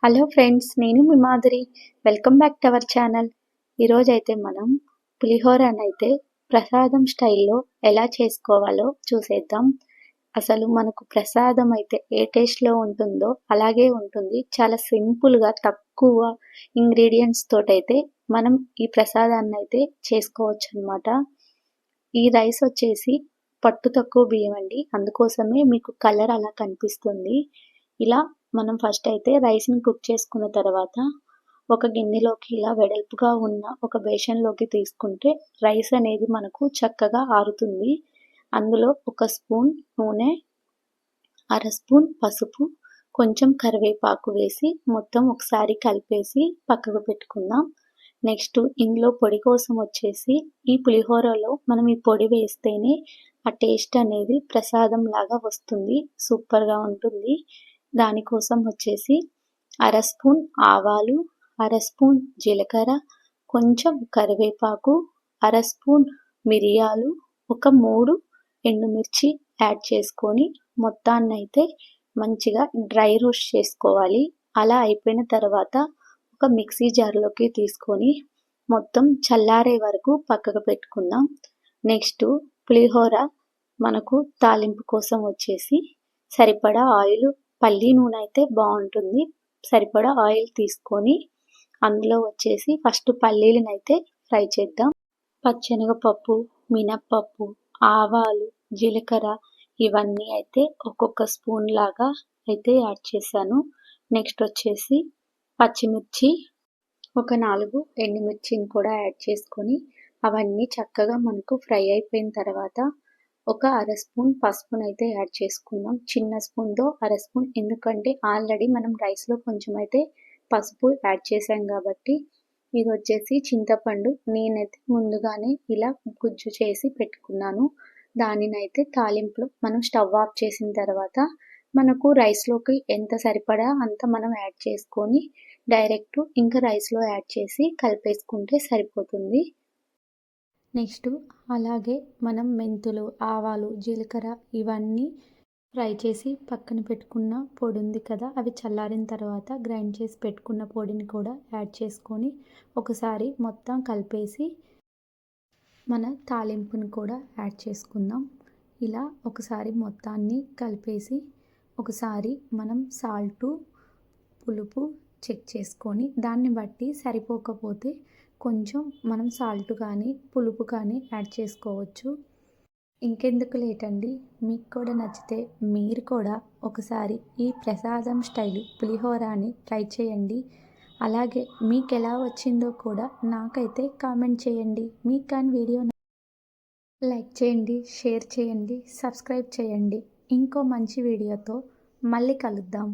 Hello friends, నేను మీ Madhuri. Welcome back to our channel. ఈరోజైతే మనం పులిహోరనైతే ప్రసాదం స్టైల్లో ఎలా చేసుకోవాలో చూసేద్దాం. అసలు మనకు ప్రసాదం అయితే ఏ టేస్ట్‌లో ఉంటుందో అలాగే ఉంటుంది. చాలా సింపుల్‌గా తక్కువ ఇంగ్రీడియెంట్స్ తోటైతే మనం ఈ ప్రసాదాన్నైతే చేసుకోవచ్చనమాట. ఈ రైస్ వచ్చేసి పట్టు తక్కువ బియ్యం అండి. అందుకోసమే మీకు కలర్ అలా కనిపిస్తుంది. ఇలా మనం ఫస్ట్ అయితే రైస్‌ని కుక్ చేసుకున్న తర్వాత ఒక గిన్నెలోకి ఇలా వెడల్పుగా ఉన్న ఒక బేషన్‌లోకి తీసుకుంటే రైస్ అనేది మనకు చక్కగా ఆరుతుంది. అందులో ఒక స్పూన్ నూనె, అర స్పూన్ పసుపు, కొంచెం కరివేపాకు వేసి మొత్తం ఒకసారి కలిపేసి పక్కకు పెట్టుకుందాం. నెక్స్ట్ ఇందులో పొడి కోసం వచ్చేసి ఈ పులిహోరలో మనం ఈ పొడి వేస్తేనే ఆ టేస్ట్ అనేది ప్రసాదం లాగా వస్తుంది. సూపర్‌గా ఉంటుంది. దానికోసం వచ్చేసి అర స్పూన్ ఆవాలు, అర స్పూన్ జీలకర్ర, కొంచెం కరివేపాకు, అర స్పూన్ మిరియాలు, ఒక 3 ఎండుమిర్చి యాడ్ చేసుకొని మొత్తాన్నైతే మంచిగా డ్రై రోస్ట్ చేసుకోవాలి. అలా అయిపోయిన తర్వాత ఒక మిక్సీ జార్‌లోకి తీసుకొని మొత్తం చల్లారే వరకు పక్కకు పెట్టుకుందాం. నెక్స్ట్ పులిహోర మనకు తాలింపు కోసం వచ్చేసి సరిపడా ఆయిల్, పల్లి నూనె అయితే బాగుంటుంది. సరిపడా ఆయిల్ తీసుకొని అందులో వచ్చేసి ఫస్ట్ పల్లీలనైతే ఫ్రై చేద్దాం. పచ్చెనగపప్పు, మినప్పప్పు, ఆవాలు, జీలకర్ర ఇవన్నీ అయితే ఒక్కొక్క స్పూన్ లాగా అయితే యాడ్ చేశాను. నెక్స్ట్ వచ్చేసి పచ్చిమిర్చి, ఒక 4 ఎండుమిర్చిని కూడా యాడ్ చేసుకొని అవన్నీ చక్కగా మనకు ఫ్రై అయిపోయిన తర్వాత ఒక అర స్పూన్ పసుపునైతే యాడ్ చేసుకుందాం. చిన్న స్పూన్‌తో అర స్పూన్, ఎందుకంటే ఆల్రెడీ మనం రైస్‌లో కొంచెం అయితే పసుపు యాడ్ చేశాం కాబట్టి. ఇది వచ్చేసి చింతపండు నేనైతే ముందుగానే ఇలా గుజ్జు చేసి పెట్టుకున్నాను. దానినైతే తాలింపులో మనం స్టవ్ ఆఫ్ చేసిన తర్వాత మనకు రైస్‌లోకి ఎంత సరిపడా అంత మనం యాడ్ చేసుకొని డైరెక్ట్ ఇంకా రైస్‌లో యాడ్ చేసి కలిపేసుకుంటే సరిపోతుంది. నెక్స్ట్ అలాగే మనం మెంతులు, ఆవాలు, జీలకర్ర ఇవన్నీ ఫ్రై చేసి పక్కన పెట్టుకున్న పొడి ఉంది కదా, అవి చల్లారిన తర్వాత గ్రైండ్ చేసి పెట్టుకున్న పొడిని కూడా యాడ్ చేసుకొని ఒకసారి మొత్తం కలిపేసి మన తాలింపుని కూడా యాడ్ చేసుకుందాం. ఇలా ఒకసారి మొత్తాన్ని కలిపేసి ఒకసారి మనం సాల్టు, పులుపు చెక్ చేసుకొని దాన్ని బట్టి సరిపోకపోతే కొంచెం మనం సాల్ట్ కానీ పులుపు కానీ యాడ్ చేసుకోవచ్చు. ఇంకెందుకు లేట్ అండి, మీకు కూడా నచ్చితే మీరు కూడా ఒకసారి ఈ ప్రసాదం స్టైల్ పులిహోరని ట్రై చేయండి. అలాగే మీకు ఎలా వచ్చిందో కూడా నాకైతే కామెంట్ చేయండి. మీకు కానీ వీడియో లైక్ చేయండి, షేర్ చేయండి, సబ్స్క్రైబ్ చేయండి. ఇంకో మంచి వీడియోతో మళ్ళీ కలుద్దాం.